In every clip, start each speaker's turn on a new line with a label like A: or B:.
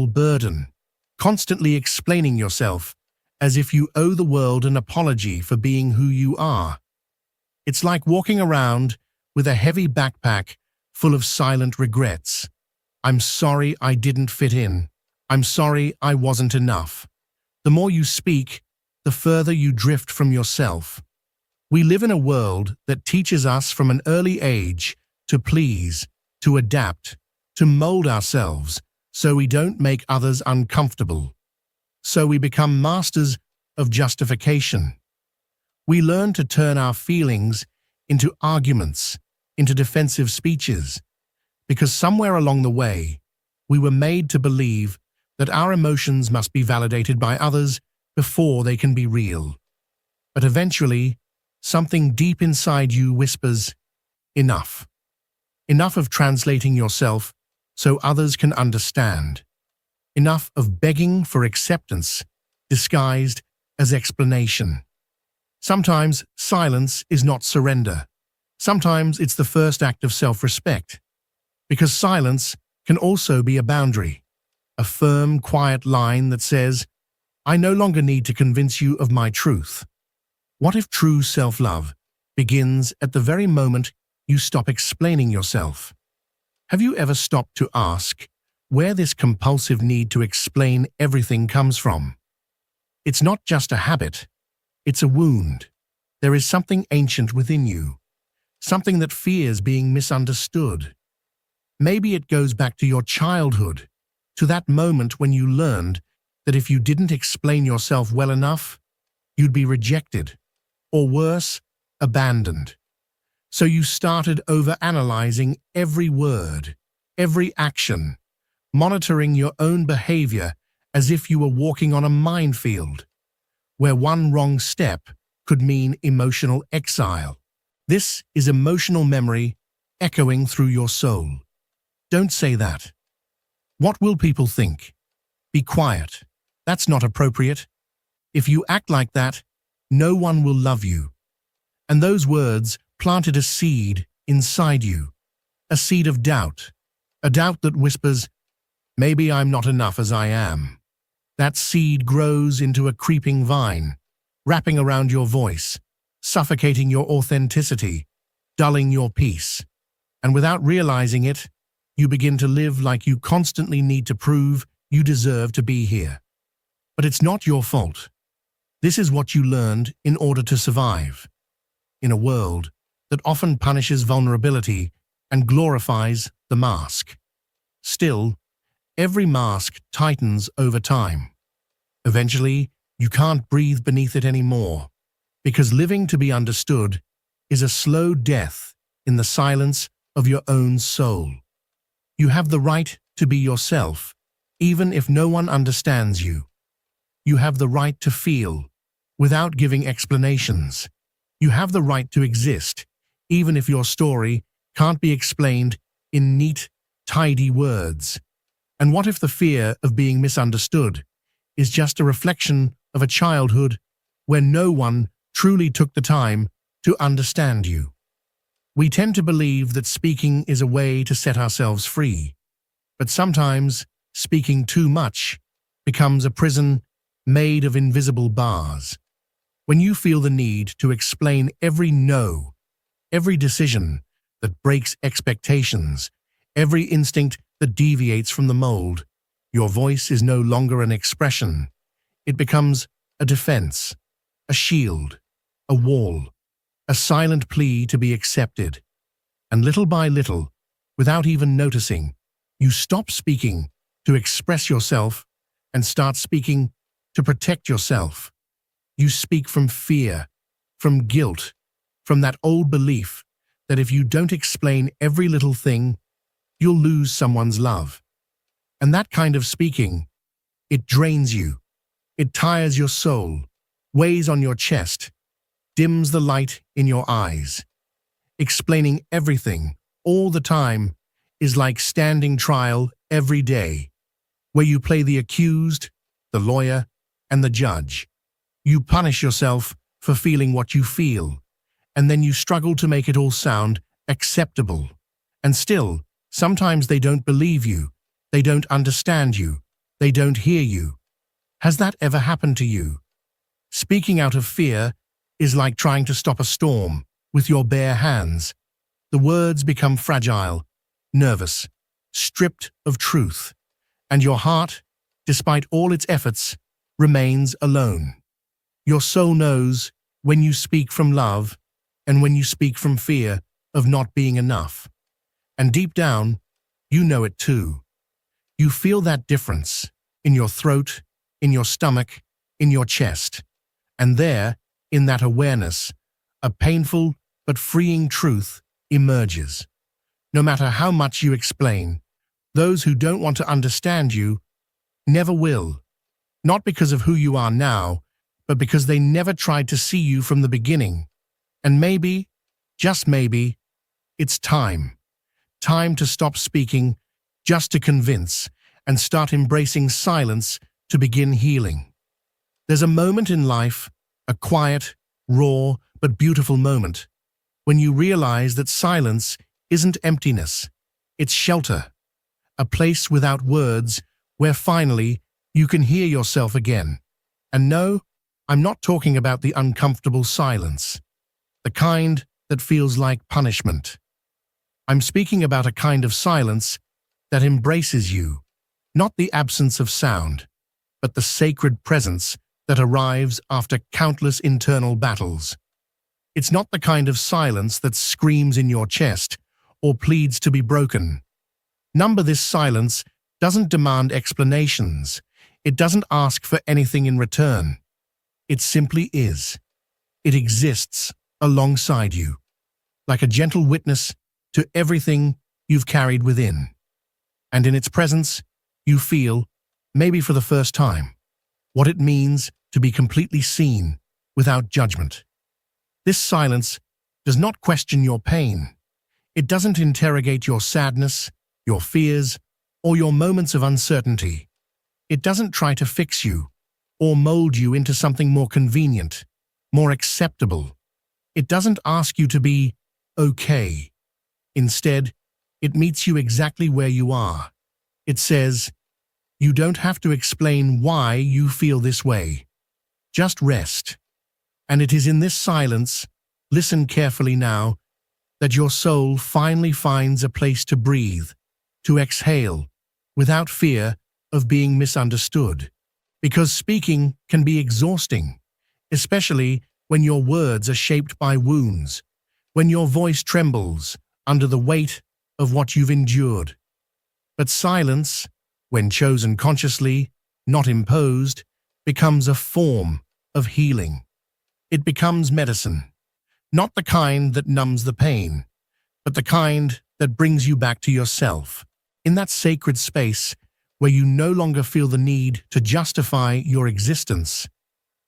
A: burden, constantly explaining yourself as if you owe the world an apology for being who you are. It's like walking around with a heavy backpack full of silent regrets. I'm sorry I didn't fit in. I'm sorry I wasn't enough. The more you speak, the further you drift from yourself. We live in a world that teaches us from an early age to please, to adapt, to mold ourselves so we don't make others uncomfortable. So we become masters of justification. We learn to turn our feelings into arguments, into defensive speeches, because somewhere along the way, we were made to believe that our emotions must be validated by others before they can be real. But eventually, something deep inside you whispers, enough. Enough of translating yourself so others can understand. Enough of begging for acceptance, disguised as explanation. Sometimes silence is not surrender. Sometimes it's the first act of self-respect. Because silence can also be a boundary, a firm, quiet line that says, I no longer need to convince you of my truth. What if true self-love begins at the very moment you stop explaining yourself? Have you ever stopped to ask where this compulsive need to explain everything comes from? It's not just a habit, it's a wound. There is something ancient within you, something that fears being misunderstood. Maybe it goes back to your childhood, to that moment when you learned that if you didn't explain yourself well enough, you'd be rejected, or worse, abandoned. So you started overanalyzing every word, every action, monitoring your own behavior as if you were walking on a minefield, where one wrong step could mean emotional exile. This is emotional memory echoing through your soul. Don't say that. What will people think? Be quiet. That's not appropriate. If you act like that, no one will love you. And those words planted a seed inside you, a seed of doubt, a doubt that whispers, maybe I'm not enough as I am. That seed grows into a creeping vine, wrapping around your voice, suffocating your authenticity, dulling your peace. And without realizing it, you begin to live like you constantly need to prove you deserve to be here. But it's not your fault. This is what you learned in order to survive. In a world that often punishes vulnerability and glorifies the mask. Still, every mask tightens over time. Eventually, you can't breathe beneath it anymore, because living to be understood is a slow death in the silence of your own soul. You have the right to be yourself, even if no one understands you. You have the right to feel, without giving explanations. You have the right to exist, even if your story can't be explained in neat, tidy words. And what if the fear of being misunderstood is just a reflection of a childhood where no one truly took the time to understand you? We tend to believe that speaking is a way to set ourselves free, but sometimes speaking too much becomes a prison made of invisible bars. When you feel the need to explain every no, every decision that breaks expectations, every instinct that deviates from the mold, your voice is no longer an expression. It becomes a defense, a shield, a wall, a silent plea to be accepted. And little by little, without even noticing, you stop speaking to express yourself and start speaking to protect yourself. You speak from fear, from guilt, from that old belief that if you don't explain every little thing, you'll lose someone's love. And that kind of speaking, it drains you. It tires your soul, weighs on your chest, dims the light in your eyes. Explaining everything, all the time, is like standing trial every day, where you play the accused, the lawyer, and the judge. You punish yourself for feeling what you feel, and then you struggle to make it all sound acceptable. And still, sometimes they don't believe you, they don't understand you, They don't hear you. Has that ever happened to you? Speaking out of fear is like trying to stop a storm with your bare hands. The words become fragile, nervous, stripped of truth, and your heart, despite all its efforts, remains alone. Your soul knows when you speak from love and when you speak from fear of not being enough. And deep down, you know it too. You feel that difference in your throat, in your stomach, in your chest. And there, in that awareness, a painful but freeing truth emerges. No matter how much you explain, those who don't want to understand you never will. Not because of who you are now, but because they never tried to see you from the beginning. And maybe, just maybe, it's time. Time to stop speaking just to convince and start embracing silence to begin healing. There's a moment in life, a quiet, raw, but beautiful moment, when you realize that silence isn't emptiness, it's shelter, a place without words where finally you can hear yourself again. And no, I'm not talking about the uncomfortable silence, the kind that feels like punishment. I'm speaking about a kind of silence that embraces you, not the absence of sound, but the sacred presence that arrives after countless internal battles. It's not the kind of silence that screams in your chest or pleads to be broken. This silence doesn't demand explanations. It doesn't ask for anything in return. It simply is. It exists alongside you, like a gentle witness to everything you've carried within. And in its presence, you feel, maybe for the first time, what it means to be completely seen without judgment. This silence does not question your pain. It doesn't interrogate your sadness, your fears, or your moments of uncertainty. It doesn't try to fix you or mold you into something more convenient, more acceptable. It doesn't ask you to be okay. Instead, it meets you exactly where you are. It says, you don't have to explain why you feel this way. Just rest. And it is in this silence, listen carefully now, that your soul finally finds a place to breathe, to exhale, without fear of being misunderstood. Because speaking can be exhausting, especially when your words are shaped by wounds, when your voice trembles under the weight of what you've endured. But silence, when chosen consciously, not imposed, becomes a form of healing. It becomes medicine, not the kind that numbs the pain, but the kind that brings you back to yourself, in that sacred space where you no longer feel the need to justify your existence.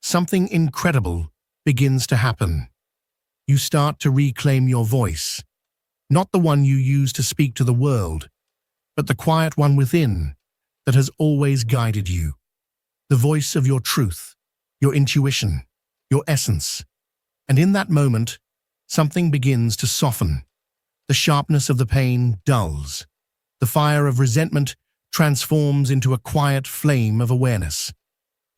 A: Something incredible begins to happen. You start to reclaim your voice, not the one you use to speak to the world, but the quiet one within that has always guided you. The voice of your truth, your intuition, your essence. And in that moment, something begins to soften. The sharpness of the pain dulls. The fire of resentment transforms into a quiet flame of awareness.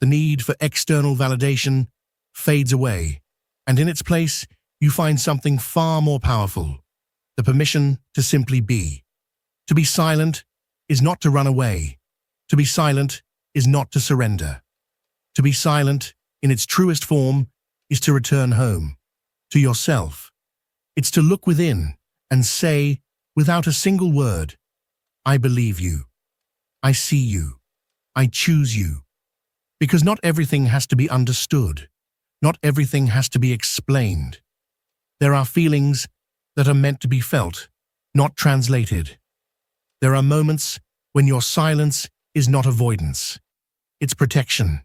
A: The need for external validation fades away, and in its place, you find something far more powerful, the permission to simply be. To be silent is not to run away. To be silent is not to surrender. To be silent, in its truest form, is to return home, to yourself. It's to look within and say, without a single word, I believe you. I see you. I choose you. Because not everything has to be understood. Not everything has to be explained. There are feelings that are meant to be felt, not translated. There are moments when your silence is not avoidance. It's protection.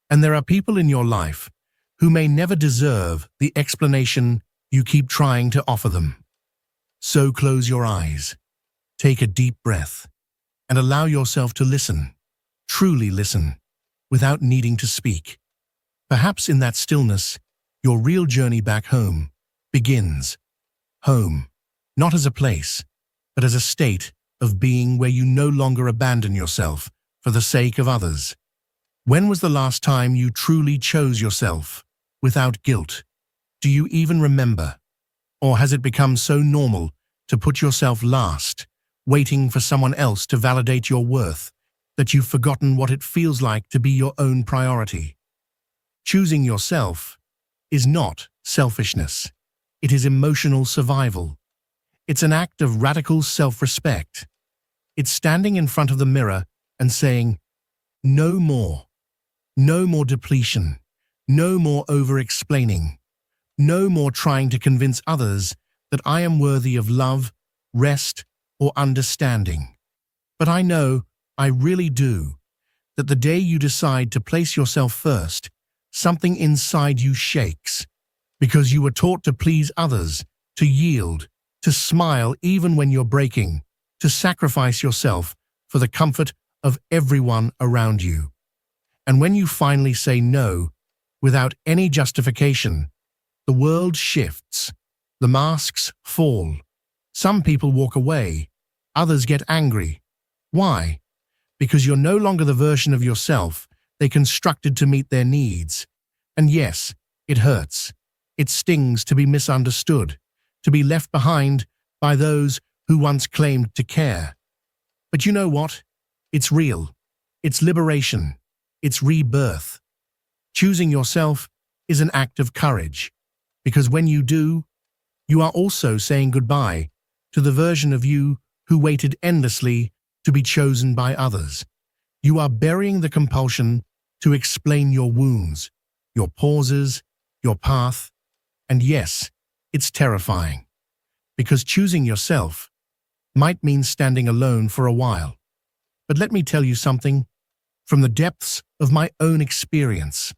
A: And there are people in your life who may never deserve the explanation you keep trying to offer them. So close your eyes, take a deep breath, and allow yourself to listen, truly listen, without needing to speak. Perhaps in that stillness, your real journey back home begins. Home, not as a place, but as a state of being where you no longer abandon yourself for the sake of others. When was the last time you truly chose yourself, without guilt? Do you even remember? Or has it become so normal to put yourself last, waiting for someone else to validate your worth, that you've forgotten what it feels like to be your own priority? Choosing yourself is not selfishness. It is emotional survival. It's an act of radical self-respect. It's standing in front of the mirror and saying, no more. No more depletion. No more over-explaining. No more trying to convince others that I am worthy of love, rest, or understanding. But I know, I really do, that the day you decide to place yourself first, something inside you shakes, because you were taught to please others, to yield, to smile even when you're breaking, to sacrifice yourself for the comfort of everyone around you. And when you finally say no, without any justification, the world shifts. The masks fall. Some people walk away. Others get angry. Why? Because you're no longer the version of yourself they constructed to meet their needs. And yes, it hurts. It stings to be misunderstood, to be left behind by those who once claimed to care. But you know what? It's real. It's liberation. It's rebirth. Choosing yourself is an act of courage, because when you do, you are also saying goodbye to the version of you who waited endlessly to be chosen by others. You are burying the compulsion to explain your wounds, your pauses, your path. And yes, it's terrifying, because choosing yourself might mean standing alone for a while. But let me tell you something from the depths of my own experience.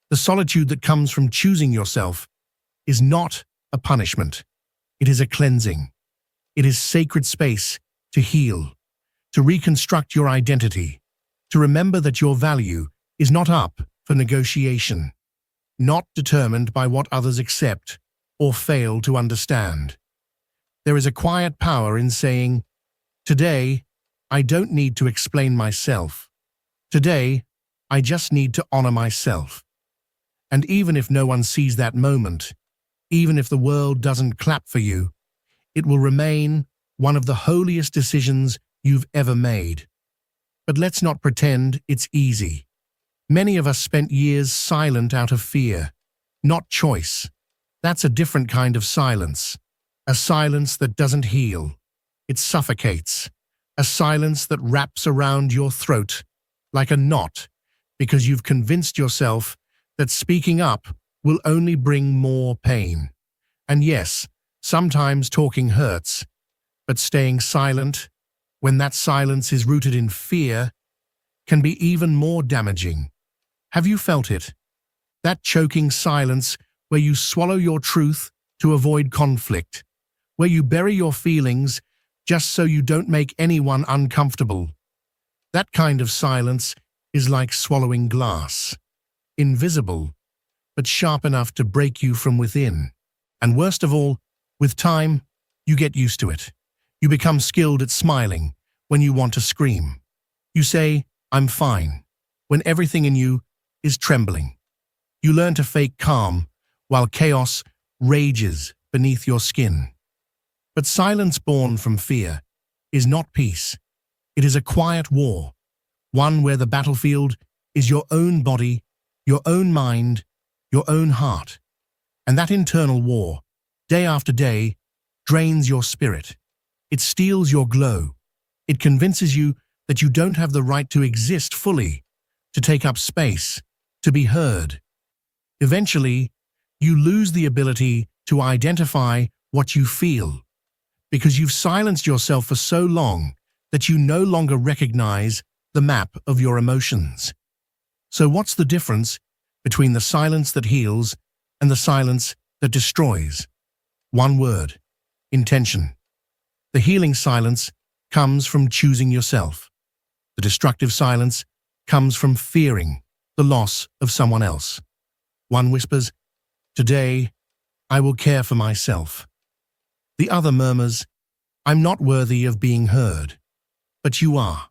A: The solitude that comes from choosing yourself is not a punishment. It is a cleansing. It is sacred space to heal, to reconstruct your identity, to remember that your value is not up for negotiation, not determined by what others accept or fail to understand. There is a quiet power in saying, today, I don't need to explain myself. Today, I just need to honor myself. And even if no one sees that moment, even if the world doesn't clap for you, it will remain one of the holiest decisions you've ever made. But let's not pretend it's easy. Many of us spent years silent out of fear, not choice. That's a different kind of silence. A silence that doesn't heal. It suffocates. A silence that wraps around your throat like a knot, because you've convinced yourself that speaking up will only bring more pain. And yes, sometimes talking hurts, but staying silent, when that silence is rooted in fear, can be even more damaging. Have you felt it? That choking silence where you swallow your truth to avoid conflict, where you bury your feelings just so you don't make anyone uncomfortable. That kind of silence is like swallowing glass, invisible, but sharp enough to break you from within. And worst of all, with time, you get used to it. You become skilled at smiling when you want to scream. You say, I'm fine, when everything in you is trembling. You learn to fake calm while chaos rages beneath your skin. But silence born from fear is not peace. It is a quiet war, one where the battlefield is your own body, your own mind, your own heart. And that internal war, day after day, drains your spirit. It steals your glow. It convinces you that you don't have the right to exist fully, to take up space, to be heard. Eventually, you lose the ability to identify what you feel, because you've silenced yourself for so long that you no longer recognize the map of your emotions. So what's the difference between the silence that heals and the silence that destroys? One word: intention. The healing silence comes from choosing yourself. The destructive silence comes from fearing the loss of someone else. One whispers, today, I will care for myself. The other murmurs, I'm not worthy of being heard. But you are.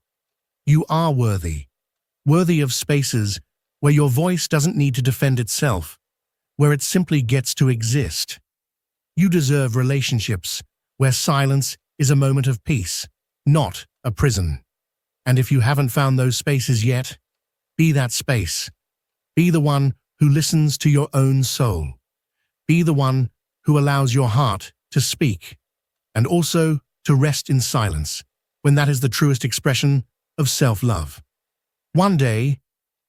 A: You are worthy. Worthy of spaces where your voice doesn't need to defend itself, where it simply gets to exist. You deserve relationships where silence is a moment of peace, not a prison. And if you haven't found those spaces yet, be that space. Be the one who listens to your own soul. Be the one who allows your heart to speak, and also to rest in silence, when that is the truest expression of self-love. One day,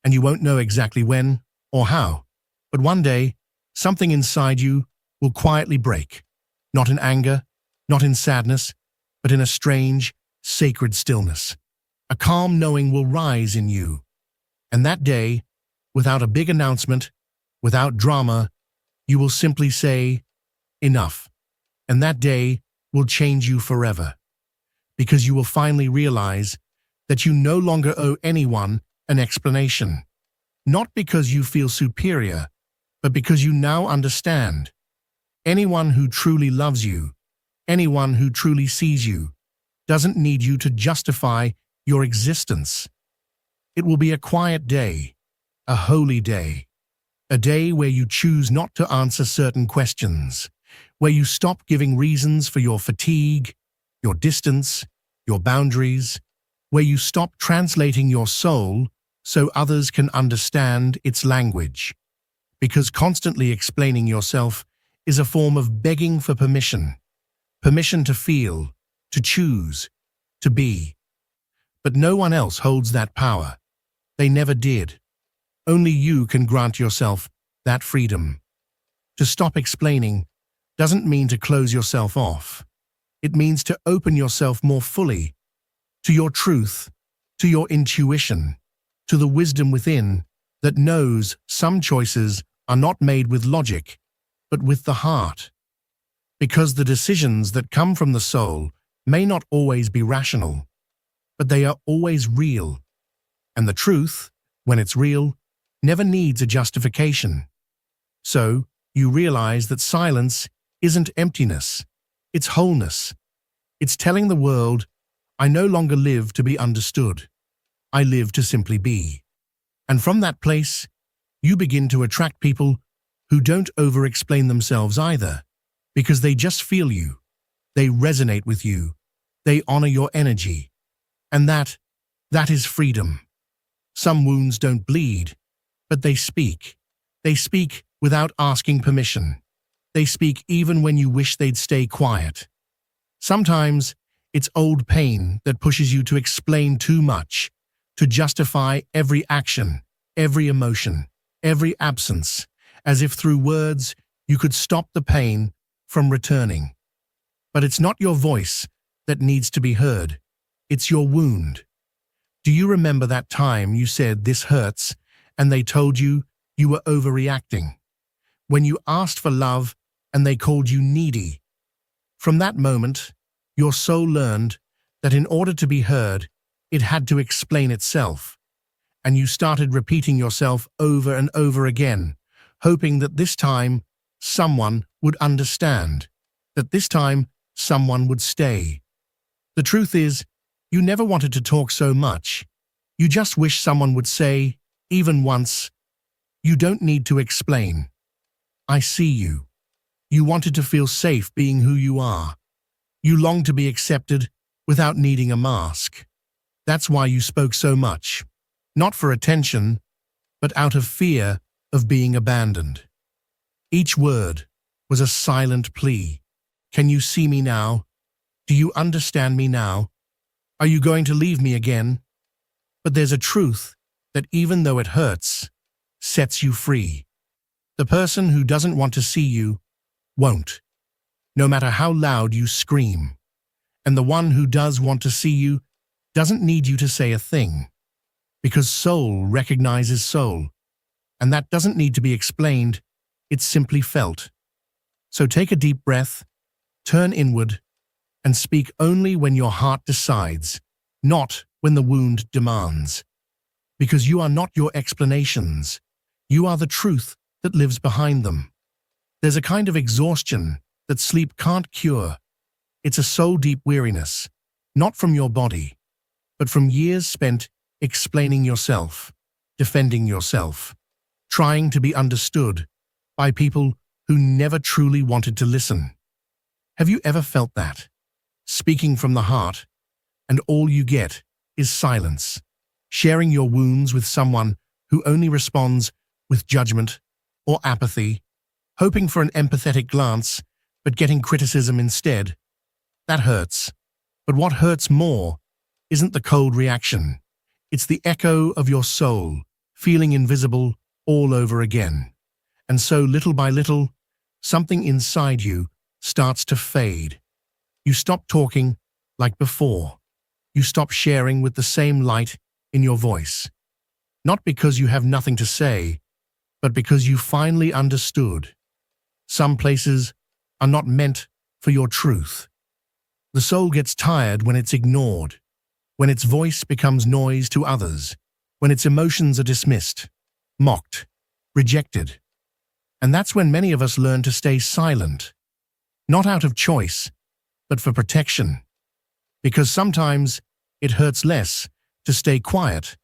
A: and you won't know exactly when or how, but one day, something inside you will quietly break, not in anger, not in sadness, but in a strange, sacred stillness. A calm knowing will rise in you, and that day, without a big announcement, without drama, you will simply say, enough. And that day will change you forever, because you will finally realize that you no longer owe anyone an explanation, not because you feel superior, but because you now understand. Anyone who truly loves you, anyone who truly sees you, doesn't need you to justify your existence. It will be a quiet day, a holy day, a day where you choose not to answer certain questions, where you stop giving reasons for your fatigue, your distance, your boundaries, where you stop translating your soul so others can understand its language. Because constantly explaining yourself is a form of begging for permission. Permission to feel, to choose, to be. But no one else holds that power. They never did. Only you can grant yourself that freedom. To stop explaining doesn't mean to close yourself off. It means to open yourself more fully to your truth, to your intuition, to the wisdom within that knows some choices are not made with logic, but with the heart. Because the decisions that come from the soul may not always be rational, but they are always real. And the truth, when it's real, never needs a justification. So, you realize that silence isn't emptiness, it's wholeness. It's telling the world, I no longer live to be understood. I live to simply be. And from that place, you begin to attract people who don't over-explain themselves either, because they just feel you, they resonate with you, they honor your energy. And that is freedom. Some wounds don't bleed, but they speak. They speak without asking permission. They speak even when you wish they'd stay quiet. Sometimes it's old pain that pushes you to explain too much, to justify every action, every emotion, every absence, as if through words you could stop the pain from returning. But it's not your voice that needs to be heard. It's your wound. Do you remember that time you said this hurts and they told you you were overreacting? When you asked for love and they called you needy? From that moment, your soul learned that in order to be heard, it had to explain itself. And you started repeating yourself over and over again, hoping that this time someone would understand, that this time someone would stay. The truth is, you never wanted to talk so much. You just wish someone would say, even once, you don't need to explain. I see you. You wanted to feel safe being who you are. You longed to be accepted without needing a mask. That's why you spoke so much, not for attention, but out of fear of being abandoned. Each word was a silent plea. Can you see me now? Do you understand me now? Are you going to leave me again? But there's a truth that even though it hurts, sets you free. The person who doesn't want to see you won't, no matter how loud you scream. And the one who does want to see you doesn't need you to say a thing, because soul recognizes soul, and that doesn't need to be explained, it's simply felt. So take a deep breath, turn inward, and speak only when your heart decides, not when the wound demands. Because you are not your explanations, you are the truth that lives behind them. There's a kind of exhaustion that sleep can't cure. It's a soul-deep weariness, not from your body, but from years spent explaining yourself, defending yourself, trying to be understood by people who never truly wanted to listen. Have you ever felt that? Speaking from the heart, and all you get is silence. Sharing your wounds with someone who only responds with judgment or apathy, hoping for an empathetic glance, but getting criticism instead. That hurts. But what hurts more isn't the cold reaction. It's the echo of your soul, feeling invisible all over again. And so, little by little, something inside you starts to fade. You stop talking like before. You stop sharing with the same light in your voice. Not because you have nothing to say, but because you finally understood. Some places are not meant for your truth. The soul gets tired when it's ignored, when its voice becomes noise to others, when its emotions are dismissed, mocked, rejected. And that's when many of us learn to stay silent, not out of choice, but for protection. Because sometimes it hurts less to stay quiet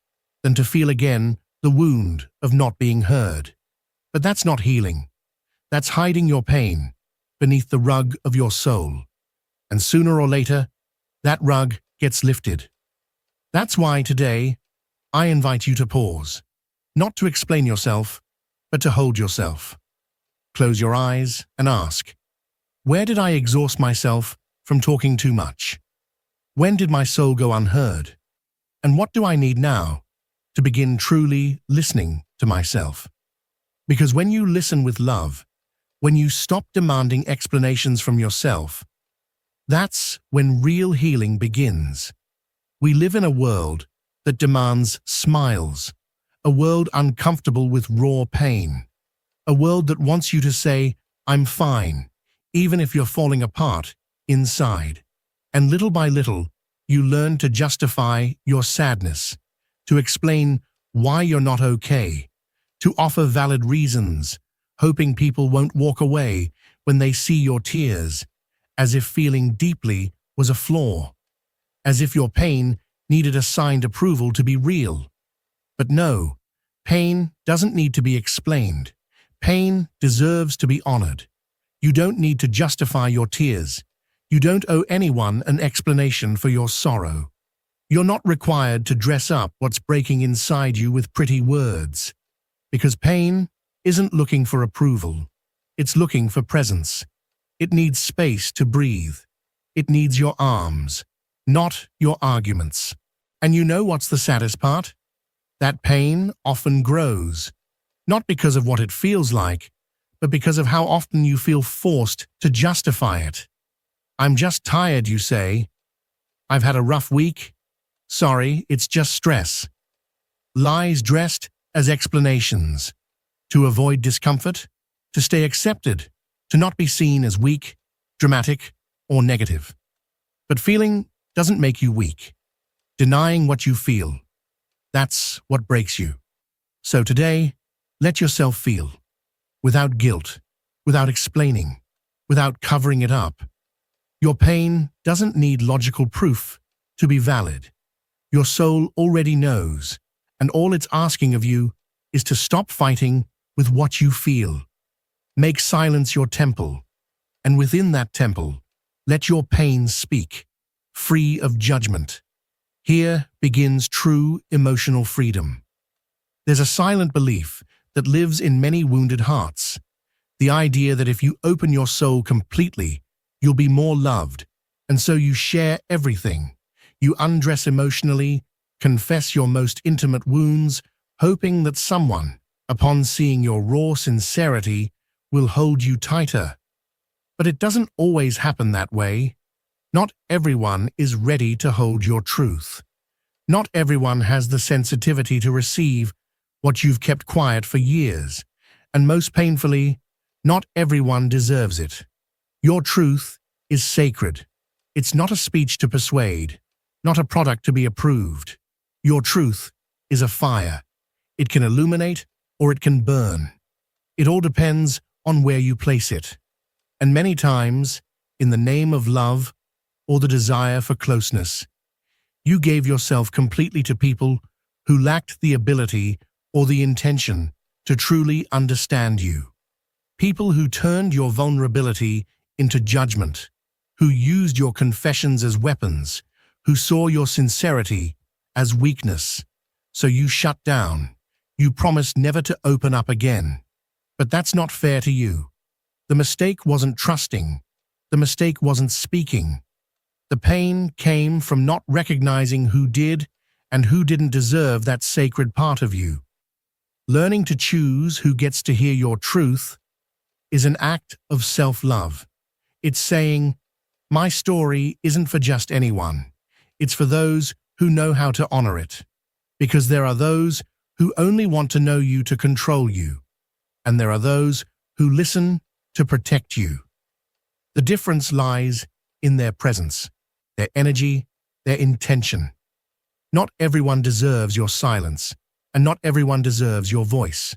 A: than to feel again the wound of not being heard. But that's not healing. That's hiding your pain beneath the rug of your soul. And sooner or later, that rug gets lifted. That's why today, I invite you to pause, not to explain yourself, but to hold yourself. Close your eyes and ask, where did I exhaust myself from talking too much? When did my soul go unheard? And what do I need now to begin truly listening to myself? Because when you listen with love, when you stop demanding explanations from yourself, that's when real healing begins. We live in a world that demands smiles, a world uncomfortable with raw pain, a world that wants you to say, I'm fine, even if you're falling apart inside. And little by little, you learn to justify your sadness, to explain why you're not okay, to offer valid reasons, hoping people won't walk away when they see your tears, as if feeling deeply was a flaw, as if your pain needed a signed approval to be real. But no, pain doesn't need to be explained. Pain deserves to be honored. You don't need to justify your tears. You don't owe anyone an explanation for your sorrow. You're not required to dress up what's breaking inside you with pretty words. Because pain isn't looking for approval. It's looking for presence. It needs space to breathe. It needs your arms, not your arguments. And you know what's the saddest part? That pain often grows, not because of what it feels like, but because of how often you feel forced to justify it. I'm just tired, you say. I've had a rough week. Sorry, it's just stress. Lies dressed as explanations. To avoid discomfort, to stay accepted, to not be seen as weak, dramatic, or negative. But feeling doesn't make you weak. Denying what you feel, that's what breaks you. So today, let yourself feel, without guilt, without explaining, without covering it up. Your pain doesn't need logical proof to be valid. Your soul already knows, and all it's asking of you is to stop fighting with what you feel. Make silence your temple, and within that temple, let your pain speak, free of judgment. Here begins true emotional freedom. There's a silent belief that lives in many wounded hearts, the idea that if you open your soul completely, you'll be more loved, and so you share everything. You undress emotionally, confess your most intimate wounds, hoping that someone, upon seeing your raw sincerity, will hold you tighter. But it doesn't always happen that way. Not everyone is ready to hold your truth. Not everyone has the sensitivity to receive what you've kept quiet for years, and most painfully, not everyone deserves it. Your truth is sacred. It's not a speech to persuade, not a product to be approved. Your truth is a fire. It can illuminate or it can burn. It all depends on where you place it. And many times, in the name of love or the desire for closeness, You gave yourself completely to people who lacked the ability or the intention to truly understand you. People who turned your vulnerability into judgment, who used your confessions as weapons, who saw your sincerity as weakness. So you shut down. You promised never to open up again. But that's not fair to you. The mistake wasn't trusting. The mistake wasn't speaking. The pain came from not recognizing who did and who didn't deserve that sacred part of you. Learning to choose who gets to hear your truth is an act of self-love. It's saying, my story isn't for just anyone. It's for those who know how to honor it. Because there are those who only want to know you to control you. And there are those who listen to protect you. The difference lies in their presence, their energy, their intention. Not everyone deserves your silence, and not everyone deserves your voice.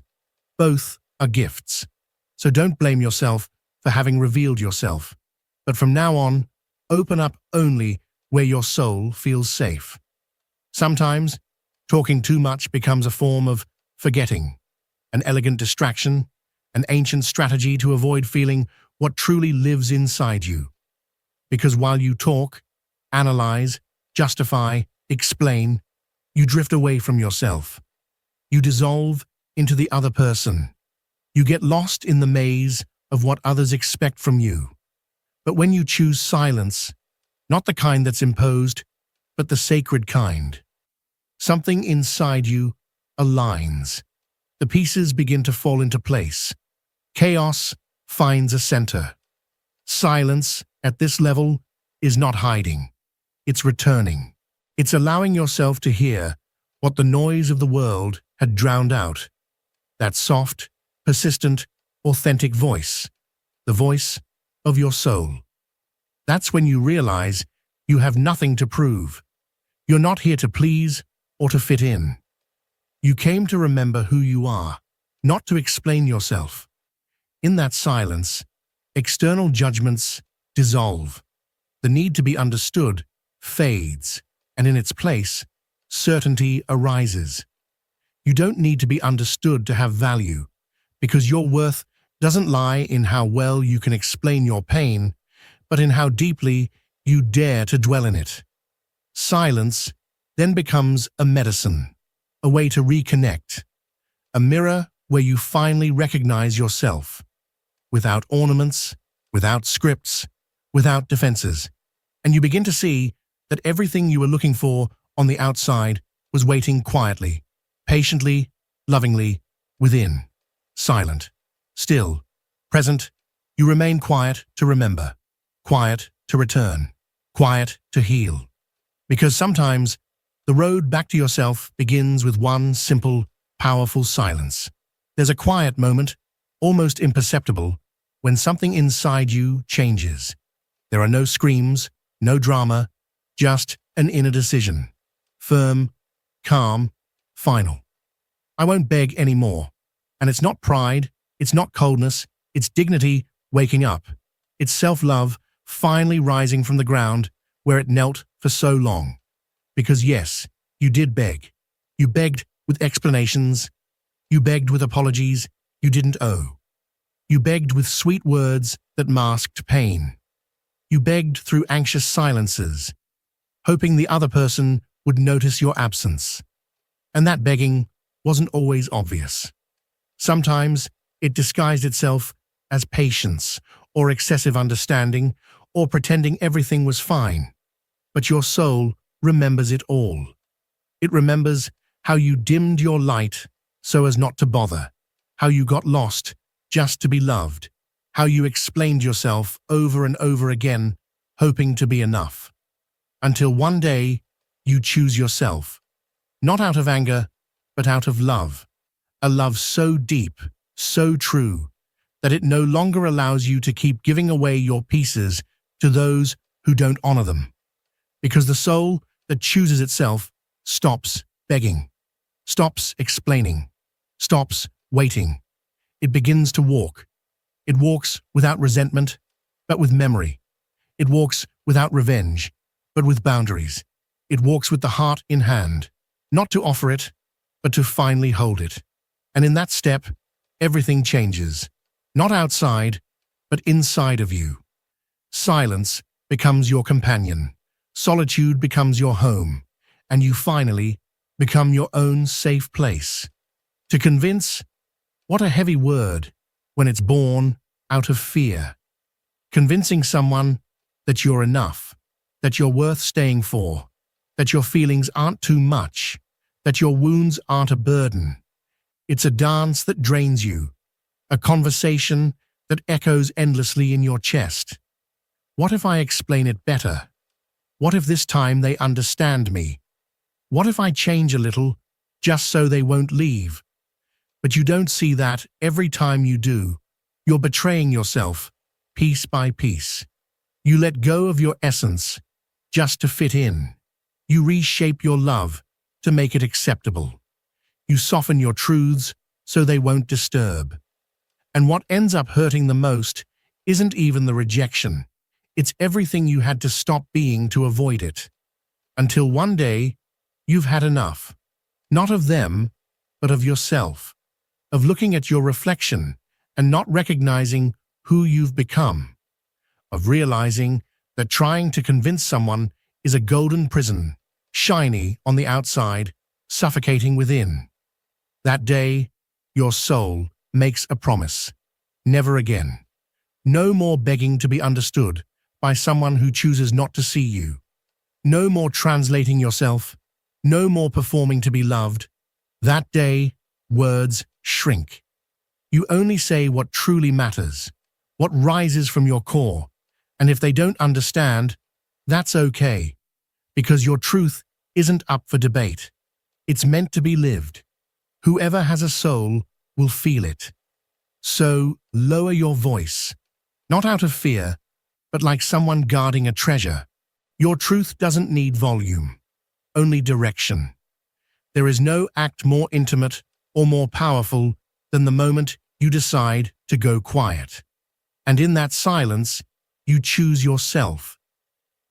A: Both are gifts. So don't blame yourself for having revealed yourself. But from now on, open up only where your soul feels safe. Sometimes, talking too much becomes a form of forgetting, an elegant distraction, an ancient strategy to avoid feeling what truly lives inside you. Because while you talk, analyze, justify, explain, you drift away from yourself. You dissolve into the other person. You get lost in the maze of what others expect from you. But when you choose silence, not the kind that's imposed, but the sacred kind, something inside you aligns. The pieces begin to fall into place. Chaos finds a center. Silence, at this level, is not hiding. It's returning. It's allowing yourself to hear what the noise of the world had drowned out. That soft, persistent, authentic voice. The voice of your soul. That's when you realize you have nothing to prove. You're not here to please or to fit in. You came to remember who you are, not to explain yourself. In that silence, external judgments dissolve. The need to be understood fades, and in its place, certainty arises. You don't need to be understood to have value, because your worth doesn't lie in how well you can explain your pain, but in how deeply you dare to dwell in it. Silence then becomes a medicine, a way to reconnect, a mirror where you finally recognize yourself, without ornaments, without scripts, without defenses, and you begin to see that everything you were looking for on the outside was waiting quietly, patiently, lovingly, within, silent, still, present. You remain quiet to remember, quiet to return, quiet to heal. Because sometimes the road back to yourself begins with one simple, powerful silence. There's a quiet moment, almost imperceptible, when something inside you changes. There are no screams, no drama, just an inner decision. Firm, calm, final. I won't beg anymore. And it's not pride, it's not coldness, it's dignity waking up. It's self-love finally rising from the ground where it knelt for so long. Because yes, you did beg. You begged with explanations. You begged with apologies you didn't owe. You begged with sweet words that masked pain. You begged through anxious silences, hoping the other person would notice your absence. And that begging wasn't always obvious. Sometimes it disguised itself as patience or excessive understanding or pretending everything was fine. But your soul remembers it all. It remembers how you dimmed your light so as not to bother, how you got lost just to be loved, how you explained yourself over and over again, hoping to be enough. Until one day, you choose yourself, not out of anger, but out of love. A love so deep, so true, that it no longer allows you to keep giving away your pieces to those who don't honor them. Because the soul that chooses itself stops begging, stops explaining, stops waiting. It begins to walk. It walks without resentment, but with memory. It walks without revenge, but with boundaries. It walks with the heart in hand, not to offer it, but to finally hold it. And in that step, everything changes, not outside, but inside of you. Silence becomes your companion, solitude becomes your home, and you finally become your own safe place. To convince, what a heavy word when it's born out of fear. Convincing someone that you're enough, that you're worth staying for, that your feelings aren't too much, that your wounds aren't a burden. It's a dance that drains you, a conversation that echoes endlessly in your chest. What if I explain it better? What if this time they understand me? What if I change a little, just so they won't leave? But you don't see that every time you do, you're betraying yourself, piece by piece. You let go of your essence, just to fit in. You reshape your love to make it acceptable. You soften your truths so they won't disturb. And what ends up hurting the most isn't even the rejection. It's everything you had to stop being to avoid it. Until one day, you've had enough. Not of them, but of yourself. Of looking at your reflection and not recognizing who you've become. Of realizing that trying to convince someone is a golden prison, shiny on the outside, suffocating within. That day, your soul makes a promise. Never again. No more begging to be understood by someone who chooses not to see you. No more translating yourself. No more performing to be loved. That day, words shrink. You only say what truly matters, what rises from your core. And if they don't understand, that's okay, because your truth isn't up for debate. It's meant to be lived. Whoever has a soul will feel it. So lower your voice, not out of fear, but like someone guarding a treasure. Your truth doesn't need volume, only direction. There is no act more intimate or more powerful than the moment you decide to go quiet. And in that silence, you choose yourself.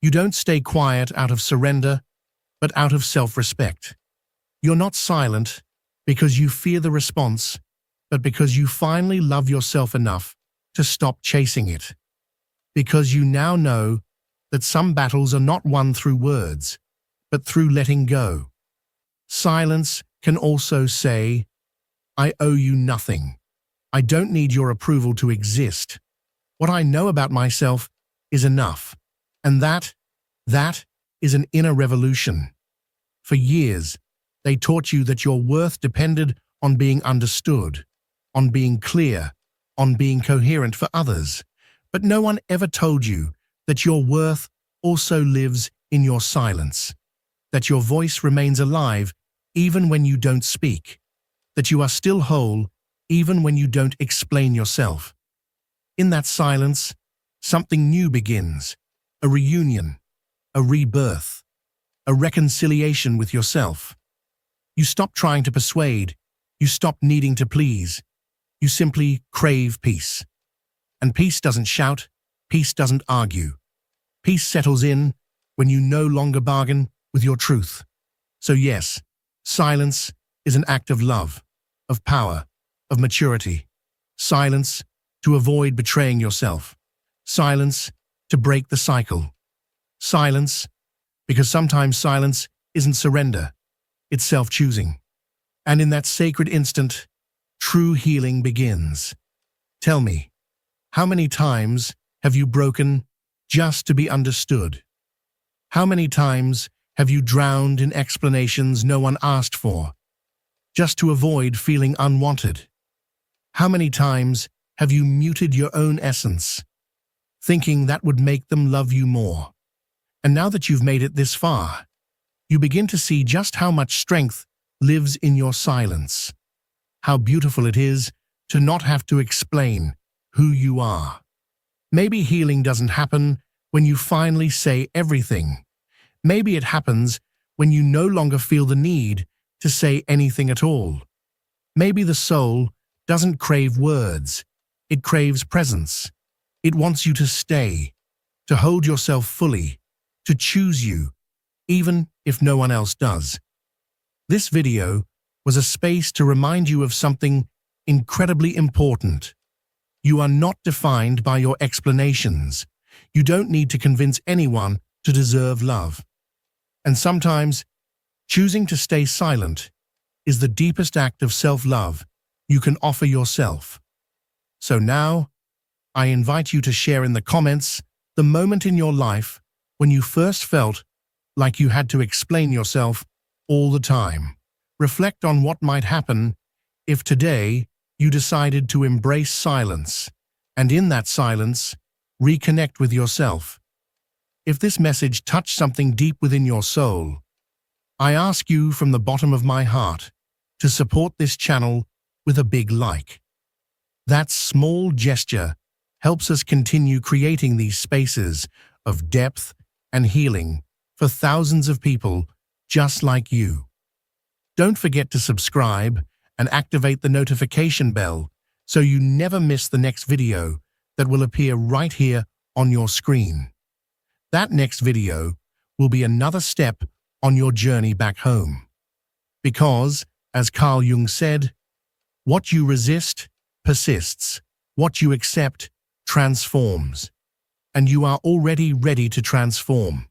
A: You don't stay quiet out of surrender, but out of self-respect. You're not silent because you fear the response, but because you finally love yourself enough to stop chasing it. Because you now know that some battles are not won through words, but through letting go. Silence can also say, I owe you nothing. I don't need your approval to exist. What I know about myself is enough. And that is an inner revolution. For years, they taught you that your worth depended on being understood, on being clear, on being coherent for others. But no one ever told you that your worth also lives in your silence, that your voice remains alive even when you don't speak, that you are still whole even when you don't explain yourself. In that silence, something new begins, a reunion, a rebirth, a reconciliation with yourself. You stop trying to persuade, you stop needing to please, you simply crave peace. And peace doesn't shout, peace doesn't argue. Peace settles in when you no longer bargain with your truth. So yes, silence is an act of love, of power, of maturity. Silence to avoid betraying yourself. Silence to break the cycle. Silence because sometimes silence isn't surrender, it's self-choosing. And in that sacred instant, true healing begins. Tell me, how many times have you broken just to be understood? How many times have you drowned in explanations no one asked for, just to avoid feeling unwanted? How many times have you muted your own essence, thinking that would make them love you more? And now that you've made it this far, you begin to see just how much strength lives in your silence. How beautiful it is to not have to explain who you are. Maybe healing doesn't happen when you finally say everything. Maybe it happens when you no longer feel the need to say anything at all. Maybe the soul doesn't crave words, it craves presence. It wants you to stay, to hold yourself fully, to choose you, even if no one else does. This video was a space to remind you of something incredibly important. You are not defined by your explanations. You don't need to convince anyone to deserve love. And sometimes, choosing to stay silent is the deepest act of self-love you can offer yourself. So now, I invite you to share in the comments the moment in your life when you first felt like you had to explain yourself all the time. Reflect on what might happen if today you decided to embrace silence, and in that silence, reconnect with yourself. If this message touched something deep within your soul, I ask you from the bottom of my heart to support this channel with a big like. That small gesture helps us continue creating these spaces of depth and healing for thousands of people just like you. Don't forget to subscribe and activate the notification bell so you never miss the next video that will appear right here on your screen. That next video will be another step on your journey back home. Because, as Carl Jung said, what you resist persists, what you accept transforms, and you are already ready to transform.